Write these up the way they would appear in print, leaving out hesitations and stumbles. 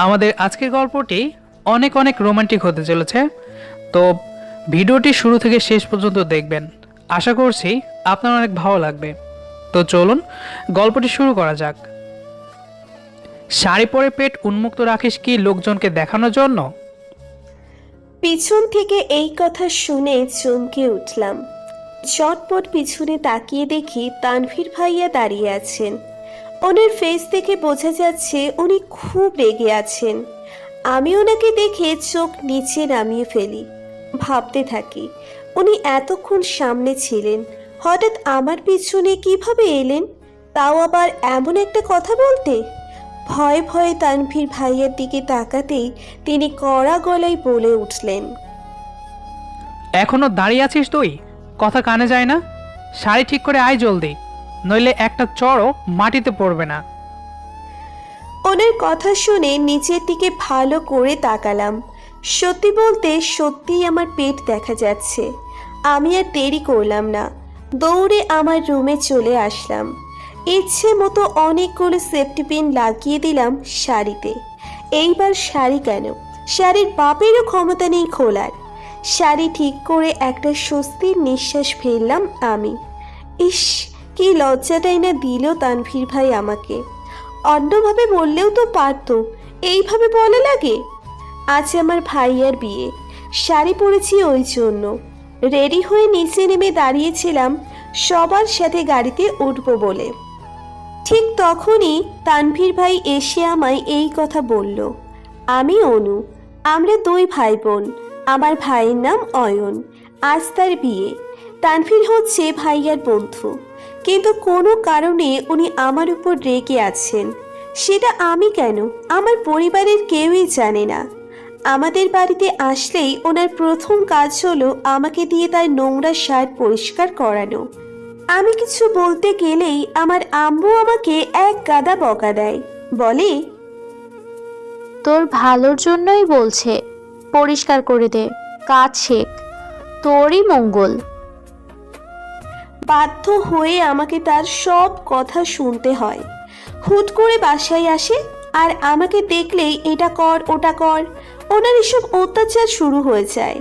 আমাদের আজকের গল্পটি অনেক অনেক রোমান্টিক হতে চলেছে। তো ভিডিওটি শুরু থেকে শেষ পর্যন্ত দেখবেন, আশা করছি আপনার অনেক ভালো লাগবে। তো চলুন গল্পটি শুরু করা যাক। শাড়ি পরে পেট উন্মুক্ত রাখিস কি লোকজনকে দেখানোর জন্য? পিছন থেকে এই কথা শুনে চমকে উঠলাম। চটপট পিছনে তাকিয়ে দেখি তানভীর ভাইয়া দাঁড়িয়ে আছেন। ওনার ফেস দেখে বোঝা যাচ্ছে উনি খুব রেগে আছেন। আমি ওনাকে দেখে চোখ নিচে নামিয়ে ফেলি, ভাবতে থাকি উনি এতক্ষণ সামনে ছিলেন, হঠাৎ আমার পিছনে কিভাবে এলেন, তাও আবার এমন একটা কথা বলতে। ভয়ে ভয়ে তানভীর ভাইয়ার দিকে তাকাতেই তিনি কড়া গলায় বলে উঠলেন, এখনো দাঁড়িয়ে আছিস তুই? কথা কানে যায় না? শাড়ি ঠিক করে আয় জলদি, নইলে একটা চড়ও মাটিতে পড়বে না। ওনার কথা শুনে নিচের দিকে ভালো করে তাকালাম। সত্যি বলতে সত্যিই আমার পেট দেখা যাচ্ছে। আমি আর দেরি করলাম না, দৌড়ে আমার রুমে চলে আসলাম। ইচ্ছে মতো অনেকগুলো সেফটি পিন লাগিয়ে দিলাম শাড়িতে। এইবার শাড়ি কেন, শাড়ির বাপেরও ক্ষমতা নেই খোলার। শাড়ি ঠিক করে একটা স্বস্তির নিঃশ্বাস ফেললাম আমি। ইস, কি লজ্জাটাই না দিল তানভীর ভাই আমাকে। অন্যভাবে বললেও তো পারতো, এইভাবে বলা লাগে? আজ আমার ভাইয়ার বিয়ে, শাড়ি পরেছি ওই জন্য। রেডি হয়ে নিচে নেমে দাঁড়িয়েছিলাম সবার সাথে গাড়িতে উঠবো বলে। ঠিক তখনই তানভীর ভাই এসে আমায় এই কথা বলল। আমি অনু, আমরা দুই ভাই বোন। আমার ভাইয়ের নাম অয়ন, আজ তার বিয়ে। তানভীর হচ্ছে ভাইয়ার বন্ধু, কিন্তু কোনো কারণে উনি আমার উপর রেগে আছেন। সেটা আমি কেন, আমার পরিবারের কেউই জানে না। আমাদের বাড়িতে আসলেই ওনার প্রথম কাজ হলো আমাকে দিয়ে তার নোংরা শার্ট পরিষ্কার করানো। আমি কিছু বলতে গেলেই আমার আম্মু আমাকে এক গাদা বকা দেয়, বলে, তোর ভালোর জন্যই বলছে, পরিষ্কার করে দে, কাজ শেখ, তোরই মঙ্গল। বাধ্য হয়ে আমাকে তার সব কথা শুনতে হয়। হুট করে বাসায় আসে আর আমাকে দেখলেই এটা কর ওটা কর, ওনার এসব অত্যাচার শুরু হয়ে যায়।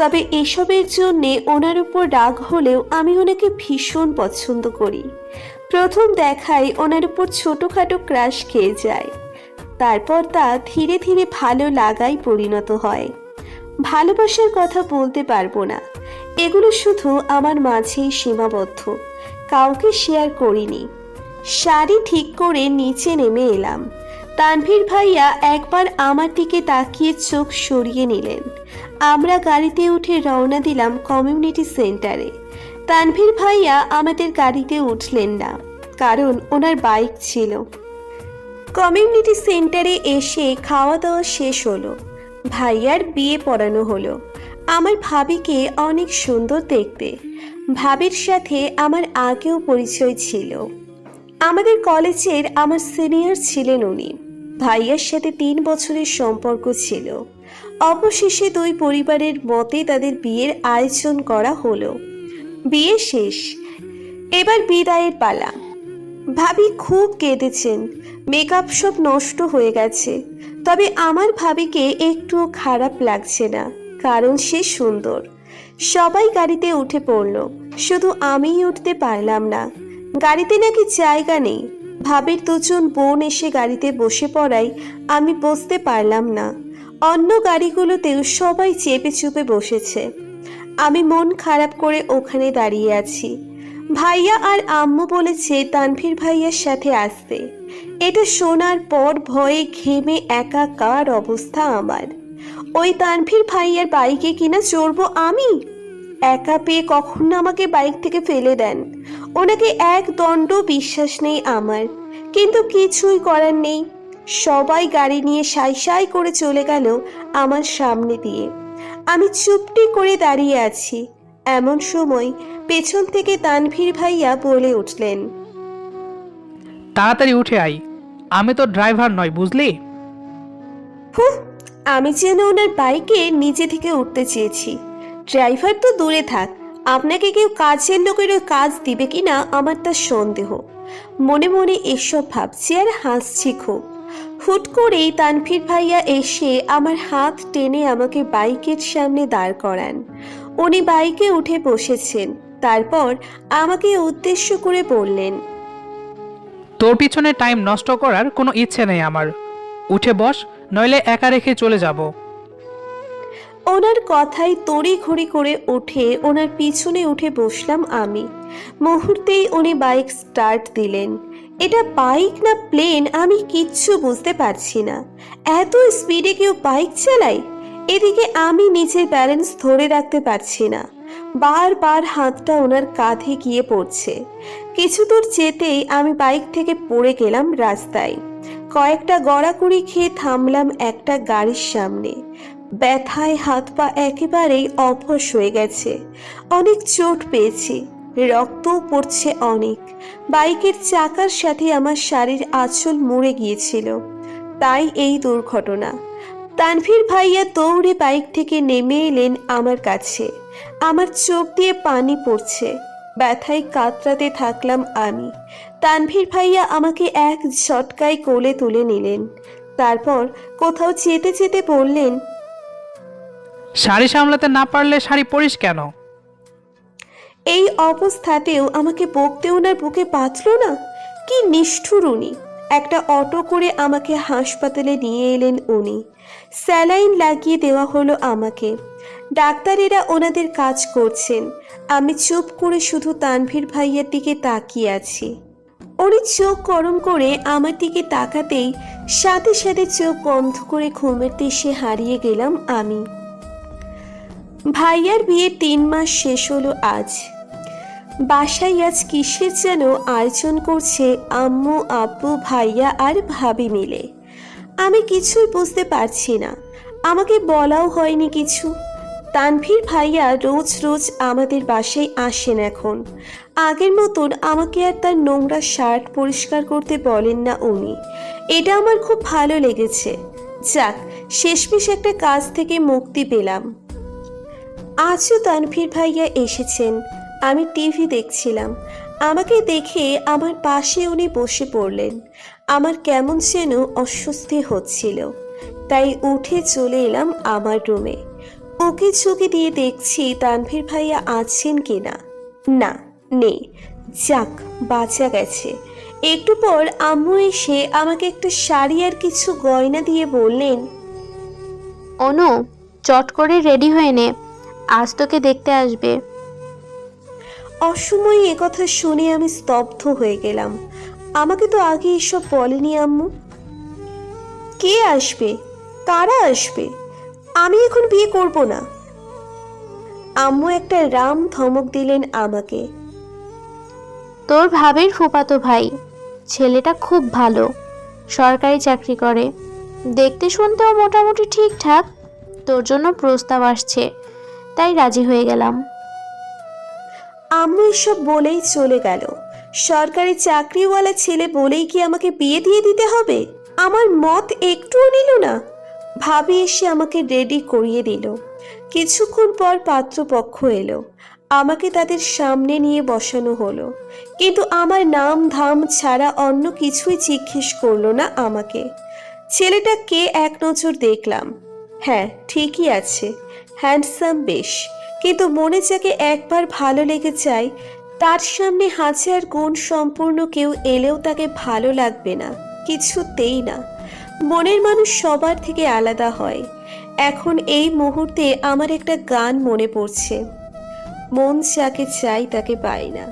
তবে এসবের জন্যে ওনার উপর রাগ হলেও আমি ওনাকে ভীষণ পছন্দ করি। প্রথম দেখায় ওনার উপর ছোটোখাটো ক্রাশ খেয়ে যায়, তারপর তা ধীরে ধীরে ভালো লাগায় পরিণত হয়। ভালোবাসার কথা বলতে পারবো না, এগুলো শুধু আমার মাঝেই সীমাবদ্ধ, কাউকে শেয়ার করিনি। শাড়ি ঠিক করে নিচে নেমে এলাম। তানভীর ভাইয়া একবার আমার দিকে তাকিয়ে চোখ সরিয়ে নিলেন। আমরা গাড়িতে উঠে রওনা দিলাম কমিউনিটি সেন্টারে। তানভীর ভাইয়া আমাদের গাড়িতে উঠলেন না, কারণ ওনার বাইক ছিল। কমিউনিটি সেন্টারে এসে খাওয়া দাওয়া শেষ হলো। ভাইয়ার বিয়ে পড়ানো হলো। আমার ভাবিকে অনেক সুন্দর দেখতে। ভাবির সাথে আমার আগেও পরিচয় ছিল। আমাদের কলেজের আমার সিনিয়র ছিলেন উনি। ভাইয়ার সাথে 3 বছরের সম্পর্ক ছিল। অবশেষে দুই পরিবারের মতে তাদের বিয়ের আয়োজন করা হলো। বিয়ে শেষ, এবার বিদায়ের পালা। ভাবি খুব কেঁদেছেন, মেকআপ সব নষ্ট হয়ে গেছে। তবে আমার ভাবিকে একটুও খারাপ লাগছে না, কারণ সে সুন্দর। সবাই গাড়িতে উঠে পড়ল, শুধু আমিই উঠতে পারলাম না। গাড়িতে নাকি জায়গা নেই। ভাবির 2 জন বোন এসে গাড়িতে বসে পড়ায় আমি বসতে পারলাম না। অন্য গাড়িগুলোতেও সবাই চেপে চুপে বসেছে। আমি মন খারাপ করে ওখানে দাঁড়িয়ে আছি। ভাইয়া আর আম্মু বলেছে তানভীর ভাইয়ার সাথে আসতে। এটা শোনার পর ভয়ে ঘেমে একাকার অবস্থা আমার। ওই তানভীর ভাইয়ার বাইকে কিনা চড়বো আমি? একা পেয়ে কখন না আমাকে বাইক থেকে ফেলে দেন। ওনাকে এক দণ্ড বিশ্বাস নেই আমার, কিন্তু কিছুই করার নেই। সবাই গাড়ি নিয়ে সাই সাই করে চলে গেল আমার সামনে দিয়ে। আমি চুপটি করে দাঁড়িয়ে আছি। এমন সময় পেছন থেকে তানভীর ভাইয়া বলে উঠলেন, তাড়াতাড়ি উঠে আয়, আমি তো ড্রাইভার নয়, বুঝলি? হুঁ, আমি যেন ওনার বাইকে নিচে থেকে উঠতে চেয়েছি। ড্রাইভার তো দূরে থাক, আপনাকে কেউ কাজের লোকেরও কাজ দিবে কিনা আমার তার সন্দেহ। মনে মনে এসব ভাবছি আর হাসছি খুব। হুট করেই তানভীর ভাইয়া এসে আমার হাত টেনে আমাকে বাইকের সামনে দাঁড় করান। উনি বাইকে উঠে বসেছেন, তারপর আমাকে উদ্দেশ্য করে বললেন, তোর পিছনে টাইম নষ্ট করার কোনো ইচ্ছে নেই আমার। উঠে বস, নইলে একা রেখে চলে যাব। ওনার কথায় তড়িঘড়ি করে উঠে ওনার পিছনে উঠে বসলাম আমি। মুহূর্তেই উনি বাইক স্টার্ট দিলেন। এটা বাইক না প্লেন আমি কিচ্ছু বুঝতে পারছি না। এত স্পিডে কেউ বাইক চালায়? এদিকে আমি নিজের ব্যালেন্স ধরে রাখতে পারছি না। বারবার হাতটা ওনার কাঁধে গিয়ে পড়ছে। কিছু দূর যেতেই আমি বাইক থেকে পড়ে গেলাম রাস্তায়। কয়েকটা গড়াগড়ি খেয়ে থামলাম একটা গাড়ির সামনে। ব্যথায় হাত পা একেবারেই অবশ হয়ে গেছে। অনেক চোট পেয়েছি, রক্তও পড়ছে অনেক। বাইকের চাকার সাথে আমার শাড়ির আঁচল মুড়ে গিয়েছিল, তাই এই দুর্ঘটনা। তানভীর ভাইয়া দৌড়ে বাইক থেকে নেমে এলেন আমার কাছে। আমার চোখ দিয়ে পানি পড়ছে, ব্যথায় কাতরাতে থাকলাম আমি। তানভীর ভাইয়া আমাকে এক ঝটকায় কোলে তুলে নিলেন। তারপর কোথাও যেতে যেতে বললেন, শাড়ি সামলাতে না পারলে শাড়ি পরিস কেন? এই অবস্থাতেও আমাকে বকতে ওনার বুকে বাঁধল না? কি নিষ্ঠুর উনি! একটা অটো করে আমাকে হাসপাতালে নিয়ে এলেন উনি। স্যালাইন লাগিয়ে দেওয়া হলো আমাকে। ডাক্তারেরা ওনাদের কাজ করছেন। আমি চুপ করে শুধু তানভীর ভাইয়ের দিকে তাকিয়ে আছি। উনি চোখ গরম করে আমার দিকে তাকাতেই সাথে সাথে চোখ বন্ধ করে ঘুমের দেশে হারিয়ে গেলাম আমি। ভাইয়ার বিয়ে 3 মাস শেষ হলো আজ। বাসায় আজ কিসের যেন আয়োজন করছে আম্মু, আব্বু, ভাইয়া আর ভাবি মিলে। আমি কিছুই বুঝতে পারছি না, আমাকে বলাও হয়নি কিছু। তানভীর ভাইয়া রোজ রোজ আমাদের বাসায় আসেন এখন। আগের মতন আমাকে আর তার নোংরা শার্ট পরিষ্কার করতে বলেন না উনি। এটা আমার খুব ভালো লেগেছে। যাক, শেষমেশ একটা কাজ থেকে মুক্তি পেলাম। আজও তানভীর ভাইয়া এসেছেন। আমি টিভি দেখছিলাম। আমাকে দেখে আমার পাশে উনি বসে পড়লেন। আমার কেমন যেন অস্বস্তি হচ্ছিল, তাই উঠে চলে এলাম আমার রুমে। ওকে চোখে দিয়ে দেখছি তানভীর ভাইয়া আছেন কিনা। না, নেই। যাক, বাঁচা গেছে। একটু পর আম্মু এসে আমাকে একটা শাড়ি আর কিছু গয়না দিয়ে বললেন, অনু, চট করে রেডি হয়ে নে, আজ তোকে দেখতে আসবে। অসময়ে একথা শুনে আমি স্তব্ধ হয়ে গেলাম। আমাকে তো আগে এসব বলেনি আম্মু। কে আসবে? কারা আসবে? আমি এখন বিয়ে করব না। আম্মু একটা রাম ধমক দিলেন আমাকে। তোর ভাবির ফুফাতো ভাই, ছেলেটা খুব ভালো, সরকারি চাকরি করে, দেখতে শুনতেও মোটামুটি ঠিকঠাক। তোর জন্য প্রস্তাব আসছে, তাই রাজি হয়ে গেলাম। আম্মু এসব বলেই চলে গেল। সরকারি চাকরিওয়ালা ছেলে বলেই কি আমাকে বিয়ে দিয়ে দিতে হবে? আমার মত একটুও নিল না। ভাবি এসে আমাকে রেডি করিয়ে দিল। কিছুক্ষণ পর পাত্রপক্ষ এলো। আমাকে তাদের সামনে নিয়ে বসানো হলো, কিন্তু আমার নাম ধাম ছাড়া অন্য কিছুই জিজ্ঞেস করলো না আমাকে। ছেলেটা কে এক নজর দেখলাম। হ্যাঁ, ঠিকই আছে, হ্যান্ডসাম বেশ, কিন্তু মনে যাকে একবার ভালো লেগে যায়, তার সামনে হাজার গুণ সম্পূর্ণ কেউ এলেও তাকে ভালো লাগবে না, কিছুতেই না। মনের মানুষ সবার থেকে আলাদা হয়। এখন এই মুহূর্তে আমার একটা গান মনে পড়ছে, মন যাকে চাই তাকে পাই না,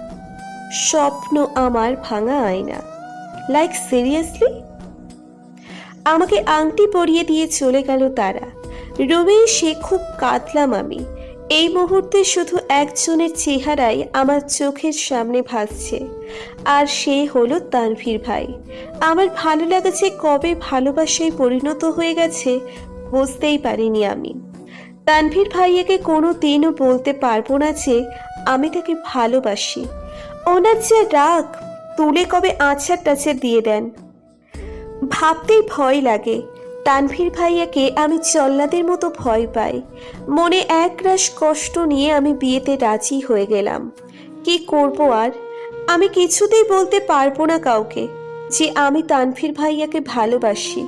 স্বপ্ন আমার ভাঙা আয়না। Like seriously? আমাকে আংটি পরিয়ে দিয়ে চলে গেল তারা। রুমে এসে খুব কাঁদলাম আমি। এই মুহূর্তে শুধু একজনের চেহারাই আমার চোখের সামনে ভাসছে, আর সে হলো তানভীর ভাই। আমার ভালো লাগা যে কবে ভালোবাসায় পরিণত হয়ে গেছে বুঝতেই পারিনি আমি। তানভীর ভাইয়াকে কোনো দিনও বলতে পারবো না যে আমি তাকে ভালোবাসি। ওনার যে রাগ, তুলে কবে আছাড় টাছাড় দিয়ে দেন। ভাবতেই ভয় লাগে। তানভীর ভাইয়াকে আমি জল্লাদের মতো ভয় পাই। মনে একরাশ কষ্ট নিয়ে আমি বিয়েতে রাজি হয়ে গেলাম। কি করব আর? আমি কিছুতেই বলতে পারবো না কাউকে। যে আমি তানভীর ভাইয়াকে ভালোবাসি।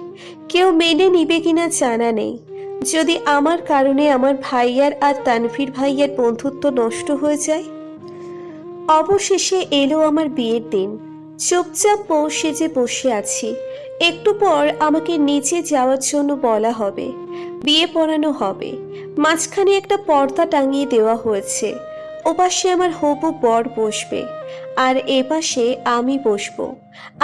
কেউ মেনে নিবে কিনা জানা নেই। যদি আমার কারণে আমার ভাইয়ার আর তানভীর ভাইয়ার বন্ধুত্ব নষ্ট হয়ে যায়। অবশেষে এলো আমার বিয়ের দিন। চুপচাপ বউ সেজে বসে আছি। একটু পর আমাকে নিচে যাওয়ার জন্য বলা হবে, বিয়ে পড়ানো হবে। মাঝখানে একটা পর্দা টাঙিয়ে দেওয়া হয়েছে। ওপাশে আমার হবু বর বসবে আর এপাশে আমি বসবো।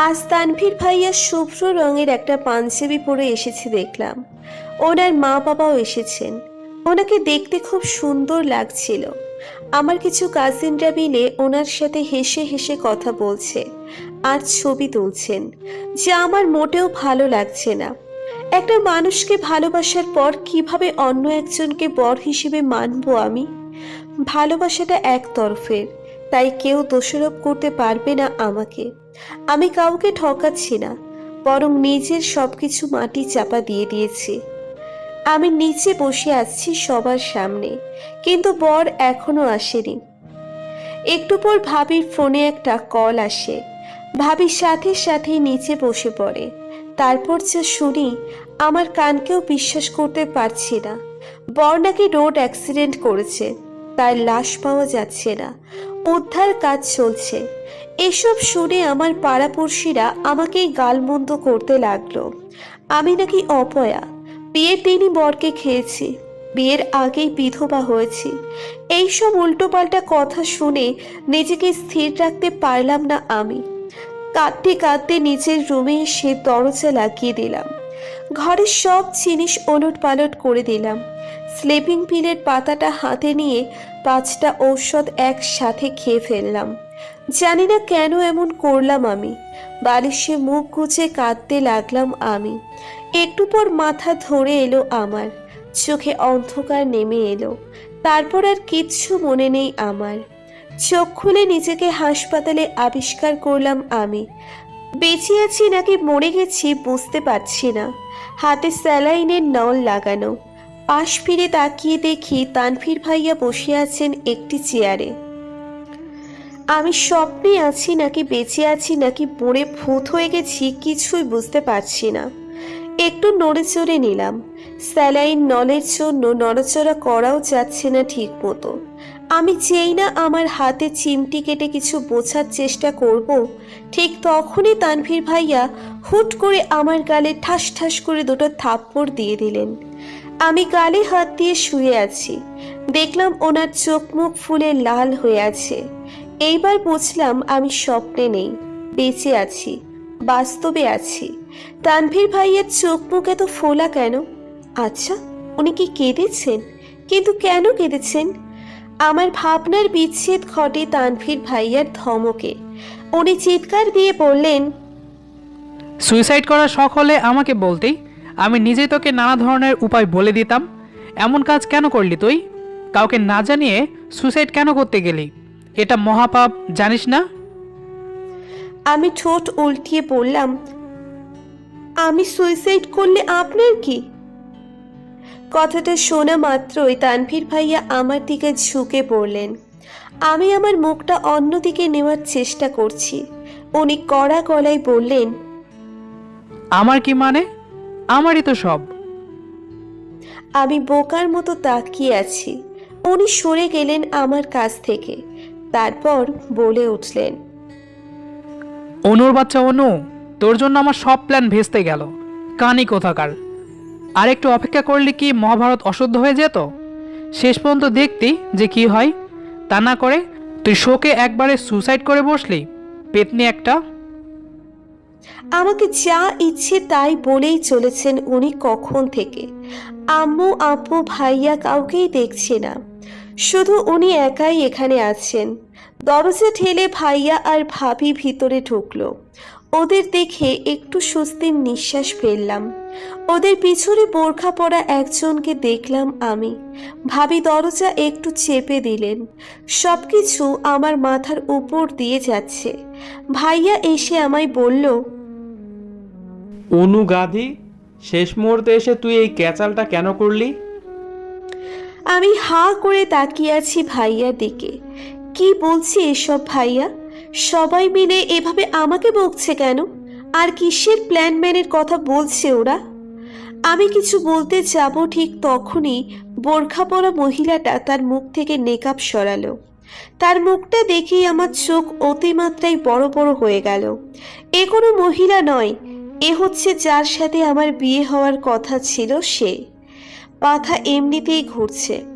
আজ তানভীর ভাইয়া শুভ্র রঙের একটা পাঞ্জাবি পরে এসেছে দেখলাম। ওনার মা বাবাও এসেছেন। ওনাকে দেখতে খুব সুন্দর লাগছিল। আমার কিছু কাজিনরা মিলে ওনার সাথে হেসে হেসে কথা বলছে আর ছবি তুলছেন, যা আমার মোটেও ভালো লাগছে না। একটা মানুষকে ভালোবাসার পর কিভাবে অন্য একজনকে বর হিসেবে মানবো আমি? ভালোবাসাটা একতরফের, তাই কেউ দোষারোপ করতে পারবে না আমাকে। আমি কাউকে ঠকাচ্ছি না, বরং নিজের সবকিছু মাটি চাপা দিয়ে দিয়েছি। আমি নিচে বসে আছি সবার সামনে, কিন্তু বর এখনো আসেনি। একটু পর ভাবির ফোনে একটা কল আসে। ভাবি সাথে সাথে নিচে বসে পড়ে। তারপর যা শুনি আমার কানকেও বিশ্বাস করতে পারছি না। বর নাকি রোড অ্যাক্সিডেন্ট করেছে, তার লাশ পাওয়া যাচ্ছে না, উদ্ধার কাজ চলছে। এসব শুনে আমার পাড়াপড়শিরা আমাকেই গালমন্দ করতে লাগলো। আমি নাকি অপয়া, বিয়ের দিনই বরকে খেয়েছি, বিয়ের আগেই বিধবা হয়েছি। এইসব উল্টোপাল্টা কথা শুনে নিজেকে স্থির রাখতে পারলাম না আমি। কাঁদতে কাঁদতে নিজের রুমে এসে দরজা লাগিয়ে দিলাম। ঘরের সব জিনিস ওলট পালট করে দিলাম। স্লিপিং পিলের পাতাটা হাতে নিয়ে 5টা ঔষধ একসাথে খেয়ে ফেললাম। জানি না কেন এমন করলাম আমি। বালিশে মুখ গুজে কাঁদতে লাগলাম আমি। একটু পর মাথা ধরে এলো আমার, চোখে অন্ধকার নেমে এলো। তারপর আর কিচ্ছু মনে নেই আমার। চোখ খুলে নিজেকে হাসপাতালে আবিষ্কার করলাম আমি। বেঁচে আছি নাকি মরে গেছি বুঝতে পারছি না। হাতে স্যালাইনের নল লাগানো। পাশ ফিরে তাকিয়ে দেখি তানভীর ভাইয়া বসে আছেন একটি চেয়ারে। আমি স্বপ্নে আছি নাকি বেঁচে আছি নাকি মরে ভূত হয়ে গেছি কিছুই বুঝতে পারছি না। একটু নড়েচড়ে নিলাম। স্যালাইন নলের জন্য নড়াচড়া করাও যাচ্ছে না ঠিক মতো। আমি চেই না আমার হাতে চিমটি কেটে কিছু বোঝার চেষ্টা করব, ঠিক তখনই তানভীর ভাইয়া হুট করে আমার গালে ঠাস ঠাস করে 2টো থাপ্পড় দিয়ে দিলেন। আমি গালে হাত দিয়ে শুয়ে আছি। দেখলাম ওনার চোখ মুখ ফুলে লাল হয়ে আছে। এইবার বুঝলাম আমি স্বপ্নে নেই, বেঁচে আছি, বাস্তবে আছি। তানভীর ভাইয়ের চোখ মুখ এত ফোলা কেন? আচ্ছা, উনি কি কেঁদেছেন? কিন্তু কেন কেঁদেছেন? আমার ভাবনার বিচ্ছেদ ঘটে তানভীর ভাইয়ার ধমকে। উনি চিৎকার দিয়ে বললেন, সুইসাইড করার শখ হলে আমাকে বলতেই, আমি নিজেই তোকে নানা ধরনের উপায় বলে দিতাম। এমন কাজ কেন করলি তুই? কাউকে না জানিয়ে সুইসাইড কেন করতে গেলি? এটা মহাপাপ, জানিস না? আমি ঠোঁট উল্টিয়ে বললাম, আমি সুইসাইড করলে আপনার কি? কথাটা শোনা মাত্রই তানভীর ভাইয়া আমার দিকে ঝুঁকে পড়লেন। আমি আমার মুখটা অন্যদিকে নেওয়ার চেষ্টা করছি। উনি কড়া গলায় বললেন, আমার কি মানে? আমারই তো সব। আমি বোকার মতো তাকিয়ে আছি। উনি সরে গেলেন আমার কাছ থেকে। তারপর বলে উঠলেন, অনুর বাচ্চা অনু, তোর জন্য আমার সব প্ল্যান ভেস্তে গেল। কানি কোথাকার। আর একটু অপেক্ষা করলে কি মহাভারত অশুদ্ধ হয়ে যেত? শেষ পর্যন্ত দেখতি যে কি হয়। তা না করে তুই শোকে একবারে সুসাইড করে বসলি, পেতনি একটা। আমাকে যা ইচ্ছে তাই বলেই চলেছেন উনি কখন থেকে। আম্মু আপু ভাইয়া কাউকেই দেখছি না, শুধু উনি একাই এখানে আছেন। দরজা ঠেলে ভাইয়া আর ভাবি ভিতরে ঢুকলো। ওদের দেখে একটু স্বস্তির নিঃশ্বাস ফেললাম। ওদের পিছনে বোরখা পরা একজনকে দেখলাম আমি। ভাবি দরজা একটু চেপে দিলেন। সবকিছু আমার মাথার উপর দিয়ে যাচ্ছে। ভাইয়া এসে আমায় বলল, অনু গাধি, শেষ মুহূর্তে এসে তুই এই ক্যাচালটা কেন করলি? আমি হাঁ করে তাকিয়ে আছি ভাইয়ার দিকে। কি বলছি এসব ভাইয়া? সবাই মিলে এভাবে আমাকে বকছে কেন? আর কিসের প্ল্যানম্যানের কথা বলছে ওরা? আমি কিছু বলতে যাব ঠিক তখনই বোরখা পরা মহিলাটা তার মুখ থেকে নেকাব সরালো। তার মুখটা দেখেই আমার চোখ অতিমাত্রায় বড় বড় হয়ে গেল। এ কোনো মহিলা নয়, এ হচ্ছে যার সাথে আমার বিয়ে হওয়ার কথা ছিল সে। মাথা এমনিতেই ঘুরছে।